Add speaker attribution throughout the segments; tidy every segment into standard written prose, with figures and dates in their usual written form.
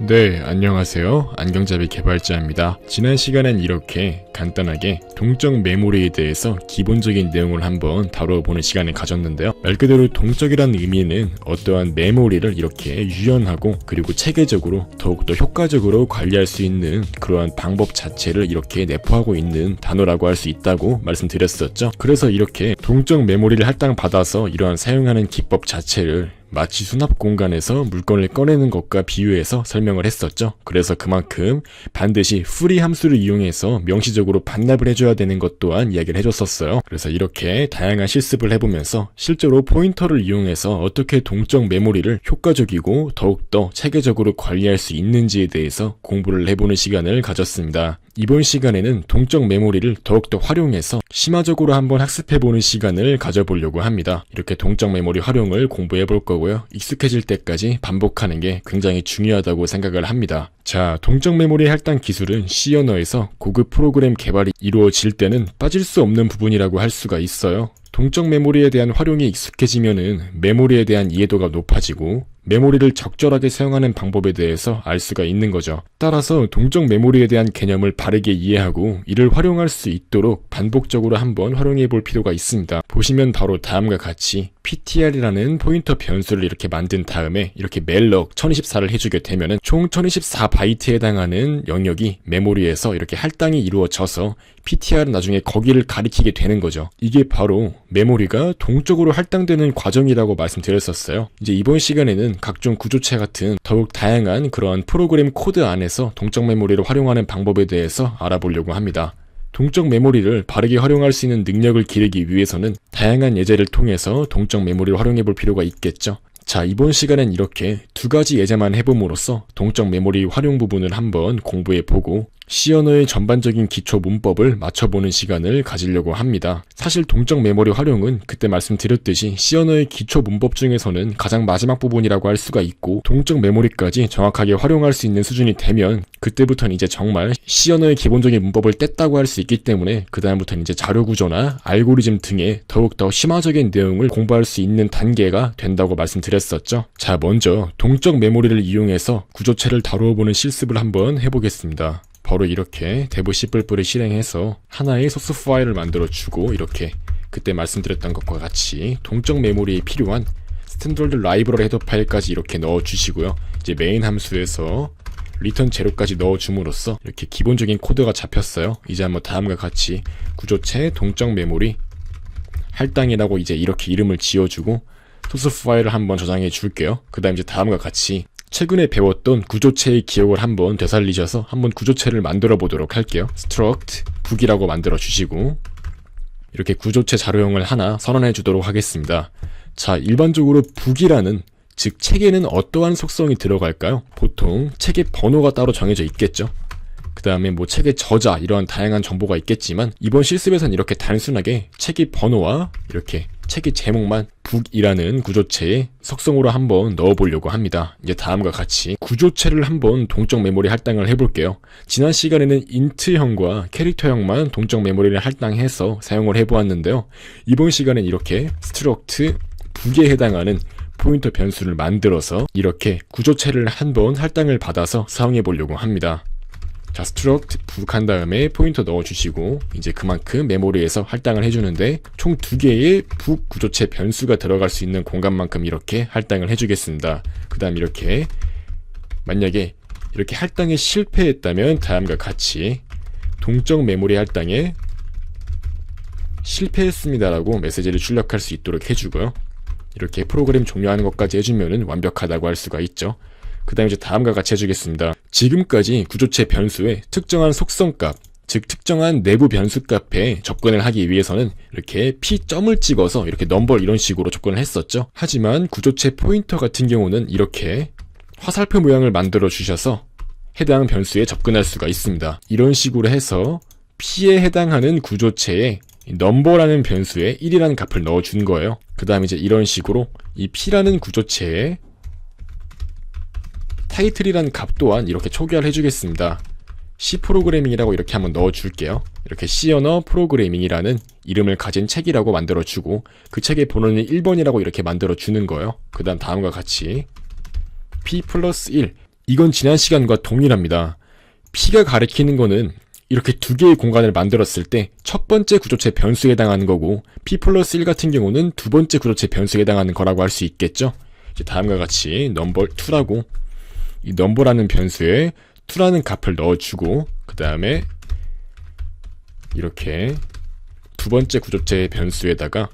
Speaker 1: 네, 안녕하세요. 안경잡이 개발자입니다. 지난 시간엔 이렇게 간단하게 동적 메모리에 대해서 기본적인 내용을 한번 다뤄보는 시간을 가졌는데요. 말 그대로 동적이라는 의미는 어떠한 메모리를 이렇게 유연하고 그리고 체계적으로 더욱더 효과적으로 관리할 수 있는 그러한 방법 자체를 이렇게 내포하고 있는 단어라고 할 수 있다고 말씀드렸었죠. 그래서 이렇게 동적 메모리를 할당받아서 이러한 사용하는 기법 자체를 마치 수납 공간에서 물건을 꺼내는 것과 비유해서 설명을 했었죠. 그래서 그만큼 반드시 free 함수를 이용해서 명시적으로 반납을 해줘야 되는 것 또한 이야기를 해줬었어요. 그래서 이렇게 다양한 실습을 해보면서 실제로 포인터를 이용해서 어떻게 동적 메모리를 효과적이고 더욱더 체계적으로 관리할 수 있는지에 대해서 공부를 해보는 시간을 가졌습니다. 이번 시간에는 동적 메모리를 더욱더 활용해서 심화적으로 한번 학습해보는 시간을 가져보려고 합니다. 이렇게 동적 메모리 활용을 공부해볼 거고요. 익숙해질 때까지 반복하는 게 굉장히 중요하다고 생각을 합니다. 자, 동적 메모리 할당 기술은 C 언어에서 고급 프로그램 개발이 이루어질 때는 빠질 수 없는 부분이라고 할 수가 있어요. 동적 메모리에 대한 활용이 익숙해지면은 메모리에 대한 이해도가 높아지고 메모리를 적절하게 사용하는 방법에 대해서 알 수가 있는 거죠. 따라서 동적 메모리에 대한 개념을 바르게 이해하고 이를 활용할 수 있도록 반복적으로 한번 활용해 볼 필요가 있습니다. 보시면 바로 다음과 같이 ptr이라는 포인터 변수를 이렇게 만든 다음에 이렇게 malloc 1024를 해주게 되면은 총 1024바이트에 해당하는 영역이 메모리에서 이렇게 할당이 이루어져서 ptr은 나중에 거기를 가리키게 되는 거죠. 이게 바로 메모리가 동적으로 할당되는 과정이라고 말씀드렸었어요. 이제 이번 시간에는 각종 구조체 같은 더욱 다양한 그러한 프로그램 코드 안에서 동적 메모리를 활용하는 방법에 대해서 알아보려고 합니다. 동적 메모리를 바르게 활용할 수 있는 능력을 기르기 위해서는 다양한 예제를 통해서 동적 메모리를 활용해 볼 필요가 있겠죠. 자, 이번 시간엔 이렇게 두 가지 예제만 해봄으로써 동적 메모리 활용 부분을 한번 공부해보고 C 언어의 전반적인 기초 문법을 맞춰보는 시간을 가지려고 합니다. 사실 동적 메모리 활용은 그때 말씀드렸듯이 C 언어의 기초 문법 중에서는 가장 마지막 부분이라고 할 수가 있고 동적 메모리까지 정확하게 활용할 수 있는 수준이 되면 그때부터는 이제 정말 C 언어의 기본적인 문법을 뗐다고 할 수 있기 때문에 그 다음부터는 이제 자료 구조나 알고리즘 등의 더욱더 심화적인 내용을 공부할 수 있는 단계가 된다고 말씀드렸었죠. 자, 먼저 동적 메모리를 이용해서 구조체를 다루어보는 실습을 한번 해보겠습니다. 바로 이렇게 dev C++을 실행해서 하나의 소스 파일을 만들어주고 이렇게 그때 말씀드렸던 것과 같이 동적 메모리에 필요한 스탠더드 라이브러리 헤더 파일까지 이렇게 넣어주시고요. 이제 메인 함수에서 return 제로까지 넣어줌으로써 이렇게 기본적인 코드가 잡혔어요. 이제 한번 다음과 같이 구조체 동적 메모리 할당이라고 이제 이렇게 이름을 지어주고 소스 파일을 한번 저장해 줄게요. 그 다음 이제 다음과 같이 최근에 배웠던 구조체의 기억을 한번 되살리셔서 한번 구조체를 만들어 보도록 할게요. struct book이라고 만들어 주시고 이렇게 구조체 자료형을 하나 선언해 주도록 하겠습니다. 자, 일반적으로 book이라는 즉 책에는 어떠한 속성이 들어갈까요? 보통 책의 번호가 따로 정해져 있겠죠. 그 다음에 뭐 책의 저자 이러한 다양한 정보가 있겠지만 이번 실습에서는 이렇게 단순하게 책의 번호와 이렇게 책의 제목만 book이라는 구조체의 속성으로 한번 넣어보려고 합니다. 이제 다음과 같이 구조체를 한번 동적 메모리 할당을 해볼게요. 지난 시간에는 int형과 캐릭터형만 동적 메모리를 할당해서 사용을 해보았는데요. 이번 시간엔 이렇게 struct book에 해당하는 포인터 변수를 만들어서 이렇게 구조체를 한번 할당을 받아서 사용해 보려고 합니다. 자, struct book 한 다음에 포인터 넣어주시고 이제 그만큼 메모리에서 할당을 해주는데 총 2개의 book 구조체 변수가 들어갈 수 있는 공간만큼 이렇게 할당을 해주겠습니다. 그 다음 이렇게 만약에 이렇게 할당에 실패했다면 다음과 같이 동적 메모리 할당에 실패했습니다라고 메시지를 출력할 수 있도록 해주고요. 이렇게 프로그램 종료하는 것까지 해주면은 완벽하다고 할 수가 있죠. 그 다음에 이제 다음과 같이 해주겠습니다. 지금까지 구조체 변수에 특정한 속성값, 즉 특정한 내부 변수값에 접근을 하기 위해서는 이렇게 P점을 찍어서 이렇게 넘버 이런 식으로 접근을 했었죠. 하지만 구조체 포인터 같은 경우는 이렇게 화살표 모양을 만들어 주셔서 해당 변수에 접근할 수가 있습니다. 이런 식으로 해서 P에 해당하는 구조체에 넘버라는 변수에 1이라는 값을 넣어준 거예요. 그 다음에 이제 이런 식으로 이 P라는 구조체에 타이틀이라는 값 또한 이렇게 초기화를 해주겠습니다. C 프로그래밍이라고 이렇게 한번 넣어줄게요. 이렇게 C 언어 프로그래밍이라는 이름을 가진 책이라고 만들어주고 그 책의 번호는 1번이라고 이렇게 만들어주는 거예요. 그 다음 다음과 같이 P 플러스 1 이건 지난 시간과 동일합니다. P가 가리키는 거는 이렇게 두 개의 공간을 만들었을 때 첫 번째 구조체 변수에 해당하는 거고 P 플러스 1 같은 경우는 두 번째 구조체 변수에 해당하는 거라고 할 수 있겠죠. 이제 다음과 같이 number2라고 이 number라는 변수에 2라는 값을 넣어주고 그 다음에 이렇게 두 번째 구조체 변수에다가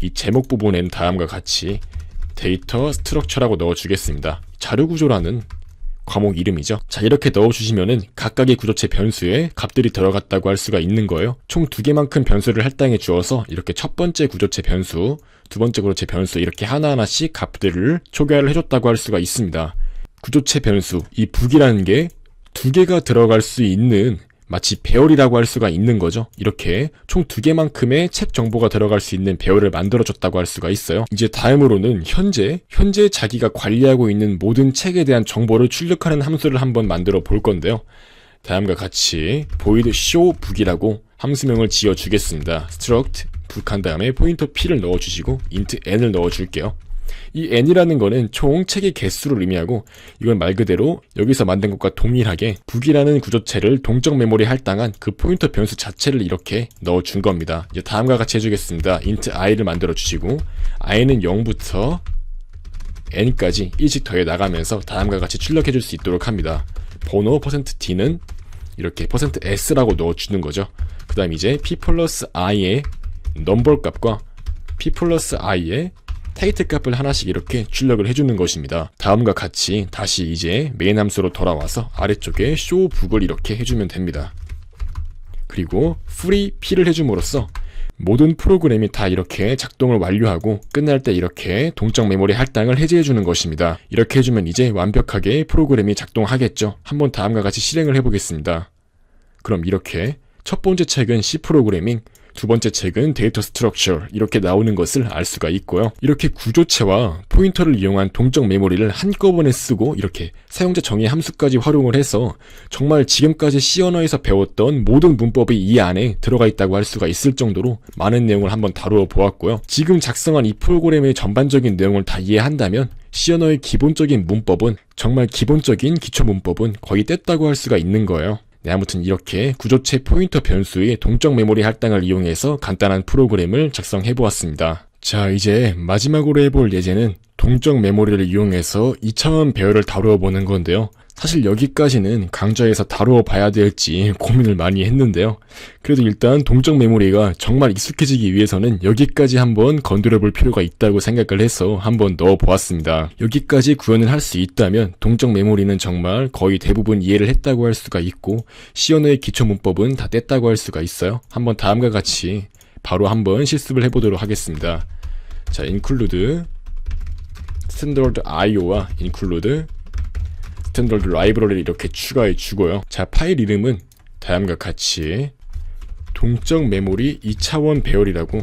Speaker 1: 이 제목 부분엔 다음과 같이 데이터 스트럭처라고 넣어주겠습니다. 자료구조라는 과목 이름이죠. 자, 이렇게 넣어주시면은 각각의 구조체 변수에 값들이 들어갔다고 할 수가 있는 거예요. 총 두 개만큼 변수를 할당해 주어서 이렇게 첫 번째 구조체 변수, 두 번째 구조체 변수 이렇게 하나하나씩 값들을 초기화를 해줬다고 할 수가 있습니다. 구조체 변수, 이 북이라는 게 두 개가 들어갈 수 있는 마치 배열이라고 할 수가 있는 거죠. 이렇게 총 두 개만큼의 책 정보가 들어갈 수 있는 배열을 만들어줬다고 할 수가 있어요. 이제 다음으로는 현재 자기가 관리하고 있는 모든 책에 대한 정보를 출력하는 함수를 한번 만들어 볼 건데요. 다음과 같이 void show book이라고 함수명을 지어주겠습니다. struct book 한 다음에 포인터 p를 넣어주시고 int n을 넣어줄게요. 이 n이라는 거는 총 책의 개수를 의미하고 이건 말 그대로 여기서 만든 것과 동일하게 북이라는 구조체를 동적 메모리에 할당한 그 포인터 변수 자체를 이렇게 넣어준 겁니다. 이제 다음과 같이 해주겠습니다. int i를 만들어 주시고 i는 0부터 n까지 1씩 더해 나가면서 다음과 같이 출력해 줄 수 있도록 합니다. 번호 %t는 이렇게 %s라고 넣어주는 거죠. 그 다음 이제 p 플러스 i의 number 값과 p 플러스 i의 타이틀 값을 하나씩 이렇게 출력을 해주는 것입니다. 다음과 같이 다시 이제 메인 함수로 돌아와서 아래쪽에 show book을 이렇게 해주면 됩니다. 그리고 free p를 해줌으로써 모든 프로그램이 다 이렇게 작동을 완료하고 끝날 때 이렇게 동적 메모리 할당을 해제해주는 것입니다. 이렇게 해주면 이제 완벽하게 프로그램이 작동하겠죠. 한번 다음과 같이 실행을 해보겠습니다. 그럼 이렇게 첫 번째 책은 C 프로그래밍, 두 번째 책은 데이터 스트럭처 이렇게 나오는 것을 알 수가 있고요. 이렇게 구조체와 포인터를 이용한 동적 메모리를 한꺼번에 쓰고 이렇게 사용자 정의 함수까지 활용을 해서 정말 지금까지 C 언어에서 배웠던 모든 문법이 이 안에 들어가 있다고 할 수가 있을 정도로 많은 내용을 한번 다루어 보았고요. 지금 작성한 이 프로그램의 전반적인 내용을 다 이해한다면 C 언어의 기본적인 문법은 정말 기본적인 기초 문법은 거의 뗐다고 할 수가 있는 거예요. 네, 아무튼 이렇게 구조체 포인터 변수의 동적 메모리 할당을 이용해서 간단한 프로그램을 작성해 보았습니다. 자, 이제 마지막으로 해볼 예제는 동적 메모리를 이용해서 2차원 배열을 다루어 보는 건데요. 사실 여기까지는 강좌에서 다루어 봐야 될지 고민을 많이 했는데요. 그래도 일단 동적 메모리가 정말 익숙해지기 위해서는 여기까지 한번 건드려 볼 필요가 있다고 생각을 해서 한번 넣어 보았습니다. 여기까지 구현을 할 수 있다면 동적 메모리는 정말 거의 대부분 이해를 했다고 할 수가 있고 C 언어의 기초 문법은 다 뗐다고 할 수가 있어요. 한번 다음과 같이 바로 한번 실습을 해보도록 하겠습니다. 자, include standard IO와 include 스탠더드 라이브러리를 이렇게 추가해 주고요. 자, 파일 이름은 다음과 같이 동적 메모리 2차원 배열이라고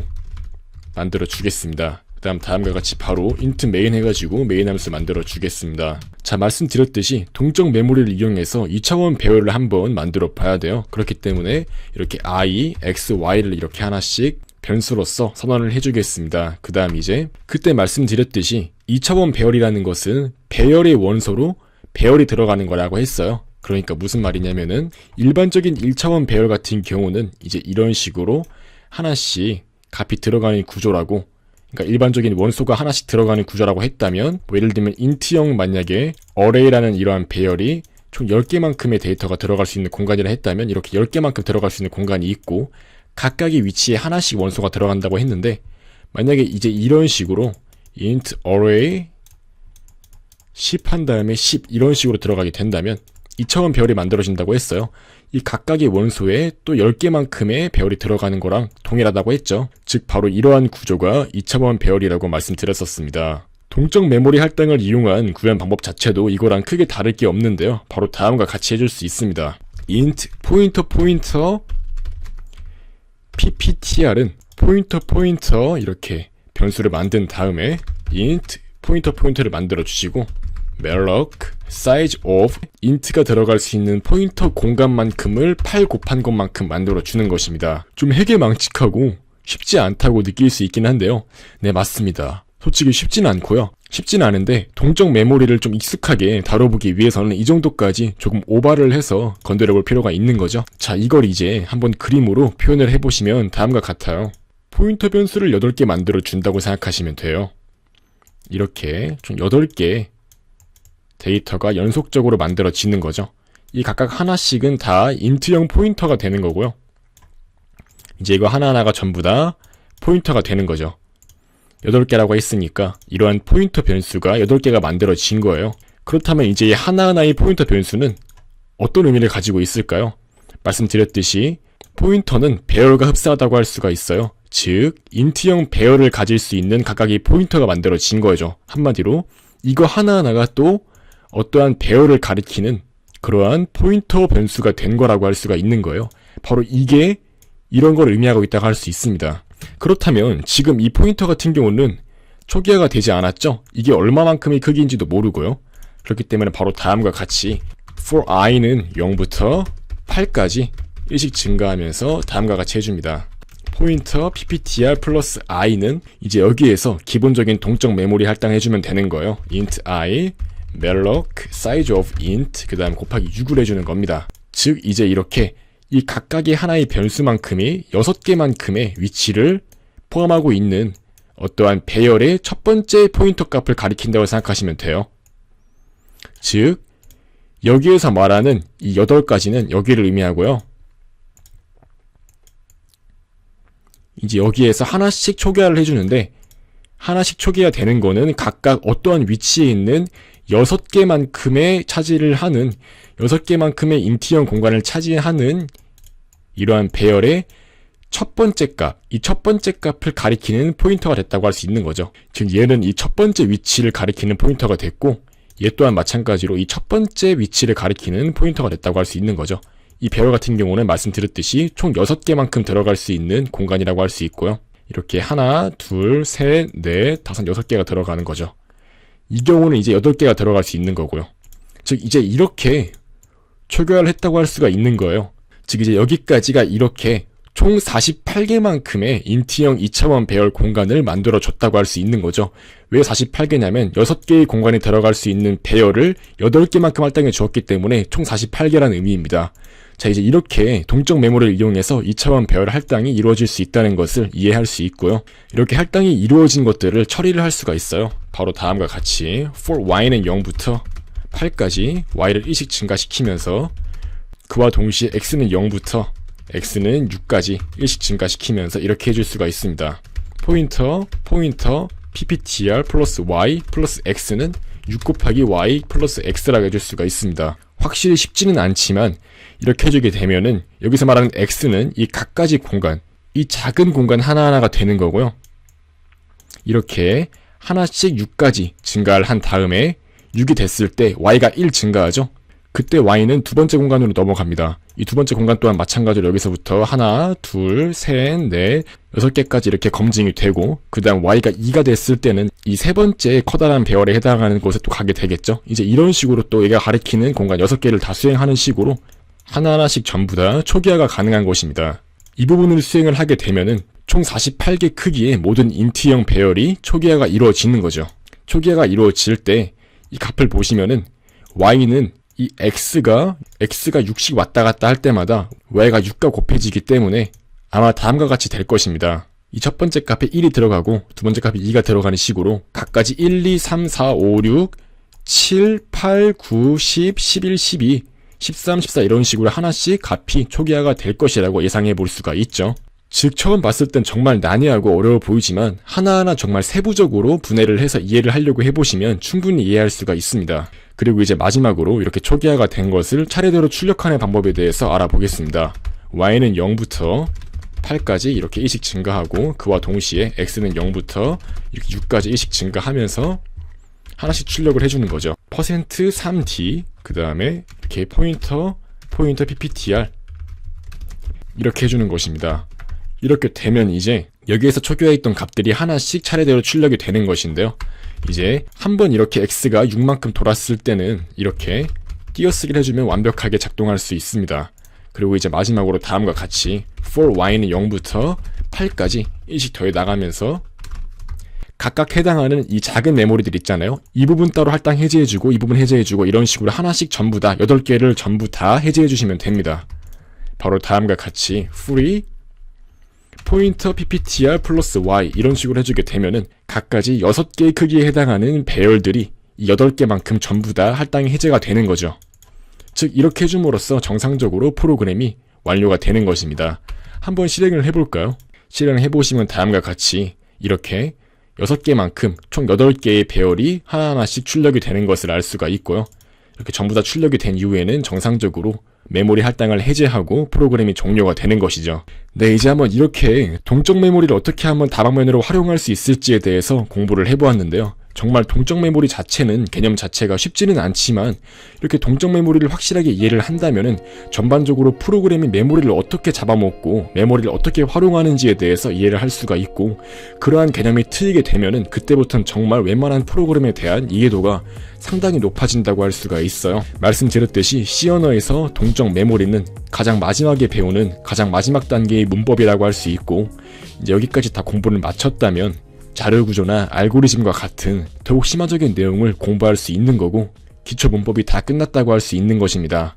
Speaker 1: 만들어 주겠습니다. 그 다음 다음과 같이 바로 int main 해가지고 메인 함수 만들어 주겠습니다. 자, 말씀드렸듯이 동적 메모리를 이용해서 2차원 배열을 한번 만들어 봐야 돼요. 그렇기 때문에 이렇게 i, x, y를 이렇게 하나씩 변수로서 선언을 해주겠습니다. 그 다음 이제 그때 말씀드렸듯이 2차원 배열이라는 것은 배열의 원소로 배열이 들어가는 거라고 했어요. 그러니까 무슨 말이냐면은 일반적인 1차원 배열 같은 경우는 이제 이런 식으로 하나씩 값이 들어가는 구조라고, 그러니까 일반적인 원소가 하나씩 들어가는 구조라고 했다면 뭐 예를 들면 int형 만약에 array라는 이러한 배열이 총 10개만큼의 데이터가 들어갈 수 있는 공간이라 했다면 이렇게 10개만큼 들어갈 수 있는 공간이 있고 각각의 위치에 하나씩 원소가 들어간다고 했는데 만약에 이제 이런 식으로 int array 10 한 다음에 10 이런 식으로 들어가게 된다면 2차원 배열이 만들어진다고 했어요. 이 각각의 원소에 또 10개만큼의 배열이 들어가는 거랑 동일하다고 했죠. 즉 바로 이러한 구조가 2차원 배열이라고 말씀드렸었습니다. 동적 메모리 할당을 이용한 구현 방법 자체도 이거랑 크게 다를 게 없는데요. 바로 다음과 같이 해줄 수 있습니다. int 포인터 pptr은 포인터 이렇게 변수를 만든 다음에 int 포인터를 만들어 주시고 malloc size of int가 들어갈 수 있는 포인터 공간만큼을 8 곱한 것만큼 만들어 주는 것입니다. 좀 해괴망측하고 쉽지 않다고 느낄 수 있긴 한데요. 네, 맞습니다. 솔직히 쉽지는 않고요. 쉽지는 않은데 동적 메모리를 좀 익숙하게 다뤄보기 위해서는 이 정도까지 조금 오바를 해서 건드려볼 필요가 있는 거죠. 자, 이걸 이제 한번 그림으로 표현을 해보시면 다음과 같아요. 포인터 변수를 8개 만들어 준다고 생각하시면 돼요. 이렇게 총 8개 데이터가 연속적으로 만들어지는 거죠. 이 각각 하나씩은 다 인트형 포인터가 되는 거고요. 이제 이거 하나하나가 전부 다 포인터가 되는 거죠. 8개라고 했으니까 이러한 포인터 변수가 8개가 만들어진 거예요. 그렇다면 이제 이 하나하나의 포인터 변수는 어떤 의미를 가지고 있을까요? 말씀드렸듯이 포인터는 배열과 흡사하다고 할 수가 있어요. 즉 인트형 배열을 가질 수 있는 각각의 포인터가 만들어진 거죠. 한마디로 이거 하나하나가 또 어떠한 배열을 가리키는 그러한 포인터 변수가 된 거라고 할 수가 있는 거예요. 바로 이게 이런 걸 의미하고 있다고 할 수 있습니다. 그렇다면 지금 이 포인터 같은 경우는 초기화가 되지 않았죠? 이게 얼마만큼의 크기인지도 모르고요. 그렇기 때문에 바로 다음과 같이 for i는 0부터 8까지 1씩 증가하면서 다음과 같이 해줍니다. 포인터 pptr 플러스 i는 이제 여기에서 기본적인 동적 메모리 할당해주면 되는 거예요. int i, malloc, size of int, 그 다음 곱하기 6을 해주는 겁니다. 즉 이제 이렇게 이 각각의 하나의 변수만큼이 6개만큼의 위치를 포함하고 있는 어떠한 배열의 첫 번째 포인터 값을 가리킨다고 생각하시면 돼요. 즉 여기에서 말하는 이 8가지는 여기를 의미하고요. 이제 여기에서 하나씩 초기화를 해주는데 하나씩 초기화 되는 거는 각각 어떠한 위치에 있는 6개만큼의 차지를 하는 6개만큼의 인트형 공간을 차지하는 이러한 배열의 첫 번째 값, 이 첫 번째 값을 가리키는 포인터가 됐다고 할 수 있는 거죠. 즉 얘는 이 첫 번째 위치를 가리키는 포인터가 됐고 얘 또한 마찬가지로 이 첫 번째 위치를 가리키는 포인터가 됐다고 할 수 있는 거죠. 이 배열 같은 경우는 말씀드렸듯이 총 6개만큼 들어갈 수 있는 공간이라고 할 수 있고요. 이렇게 하나, 둘, 셋, 넷, 다섯, 6개가 들어가는 거죠. 이 경우는 이제 8개가 들어갈 수 있는 거고요. 즉 이제 이렇게 초기화를 했다고 할 수가 있는 거예요. 즉 이제 여기까지가 이렇게 총 48개만큼의 인트형 2차원 배열 공간을 만들어줬다고 할 수 있는 거죠. 왜 48개냐면 6개의 공간에 들어갈 수 있는 배열을 8개만큼 할당해 주었기 때문에 총 48개라는 의미입니다. 자, 이제 이렇게 동적 메모리를 이용해서 2차원 배열 할당이 이루어질 수 있다는 것을 이해할 수 있고요. 이렇게 할당이 이루어진 것들을 처리를 할 수가 있어요. 바로 다음과 같이 for y는 0부터 8까지 y를 1씩 증가시키면서 그와 동시에 x는 0부터 x는 6까지 1씩 증가시키면서 이렇게 해줄 수가 있습니다. 포인터 pptr 플러스 y 플러스 x는 6 곱하기 y 플러스 x라고 해줄 수가 있습니다. 확실히 쉽지는 않지만 이렇게 해주게 되면은 여기서 말하는 x는 이 각가지 공간, 이 작은 공간 하나하나가 되는 거고요. 이렇게 하나씩 6까지 증가를 한 다음에 6이 됐을 때 y가 1 증가하죠. 그때 y는 두 번째 공간으로 넘어갑니다. 이 두 번째 공간 또한 마찬가지로 여기서부터 하나, 둘, 셋, 넷, 6개까지 이렇게 검증이 되고 그 다음 y가 2가 됐을 때는 이 세 번째 커다란 배열에 해당하는 곳에 또 가게 되겠죠. 이제 이런 식으로 또 얘가 가리키는 공간 6개를 다 수행하는 식으로 하나하나씩 전부 다 초기화가 가능한 것입니다. 이 부분을 수행을 하게 되면은 총 48개 크기의 모든 인트형 배열이 초기화가 이루어지는 거죠. 초기화가 이루어질 때 이 값을 보시면은 y는 이 x가 6씩 왔다 갔다 할 때마다 y가 6과 곱해지기 때문에 아마 다음과 같이 될 것입니다. 이 첫 번째 값에 1이 들어가고 두 번째 값에 2가 들어가는 식으로 각가지 1, 2, 3, 4, 5, 6, 7, 8, 9, 10, 11, 12, 13, 14 이런 식으로 하나씩 값이 초기화가 될 것이라고 예상해 볼 수가 있죠. 즉 처음 봤을 땐 정말 난해하고 어려워 보이지만 하나하나 정말 세부적으로 분해를 해서 이해를 하려고 해보시면 충분히 이해할 수가 있습니다. 그리고 이제 마지막으로 이렇게 초기화가 된 것을 차례대로 출력하는 방법에 대해서 알아보겠습니다. y는 0부터 8까지 이렇게 1씩 증가하고 그와 동시에 x는 0부터 이렇게 6까지 1씩 증가하면서 하나씩 출력을 해주는 거죠. %3d 그 다음에 이렇게 포인터 pptr 이렇게 해주는 것입니다. 이렇게 되면 이제 여기에서 초기화했던 값들이 하나씩 차례대로 출력이 되는 것인데요. 이제 한번 이렇게 x가 6만큼 돌았을 때는 이렇게 띄어쓰기를 해주면 완벽하게 작동할 수 있습니다. 그리고 이제 마지막으로 다음과 같이 for y는 0부터 8까지 1씩 더해 나가면서 각각 해당하는 이 작은 메모리들 있잖아요. 이 부분 따로 할당 해제해주고 이 부분 해제해주고 이런 식으로 하나씩 전부 다 8개를 전부 다 해제해주시면 됩니다. 바로 다음과 같이 free 포인터 pptr 플러스 y 이런 식으로 해주게 되면은 각가지 6개의 크기에 해당하는 배열들이 이 8개만큼 전부 다 할당이 해제가 되는 거죠. 즉 이렇게 해줌으로써 정상적으로 프로그램이 완료가 되는 것입니다. 한번 실행을 해볼까요? 실행을 해보시면 다음과 같이 이렇게 6개만큼 총 8개의 배열이 하나하나씩 출력이 되는 것을 알 수가 있고요. 이렇게 전부 다 출력이 된 이후에는 정상적으로 메모리 할당을 해제하고 프로그램이 종료가 되는 것이죠. 네, 이제 한번 이렇게 동적 메모리를 어떻게 한번 다방면으로 활용할 수 있을지에 대해서 공부를 해보았는데요. 정말 동적 메모리 자체는 개념 자체가 쉽지는 않지만 이렇게 동적 메모리를 확실하게 이해를 한다면은 전반적으로 프로그램이 메모리를 어떻게 잡아먹고 메모리를 어떻게 활용하는지에 대해서 이해를 할 수가 있고, 그러한 개념이 트이게 되면은 그때부터는 정말 웬만한 프로그램에 대한 이해도가 상당히 높아진다고 할 수가 있어요. 말씀드렸듯이 C 언어에서 동적 메모리는 가장 마지막에 배우는 가장 마지막 단계의 문법이라고 할 수 있고, 이제 여기까지 다 공부를 마쳤다면 자료 구조나 알고리즘과 같은 더욱 심화적인 내용을 공부할 수 있는 거고 기초 문법이 다 끝났다고 할 수 있는 것입니다.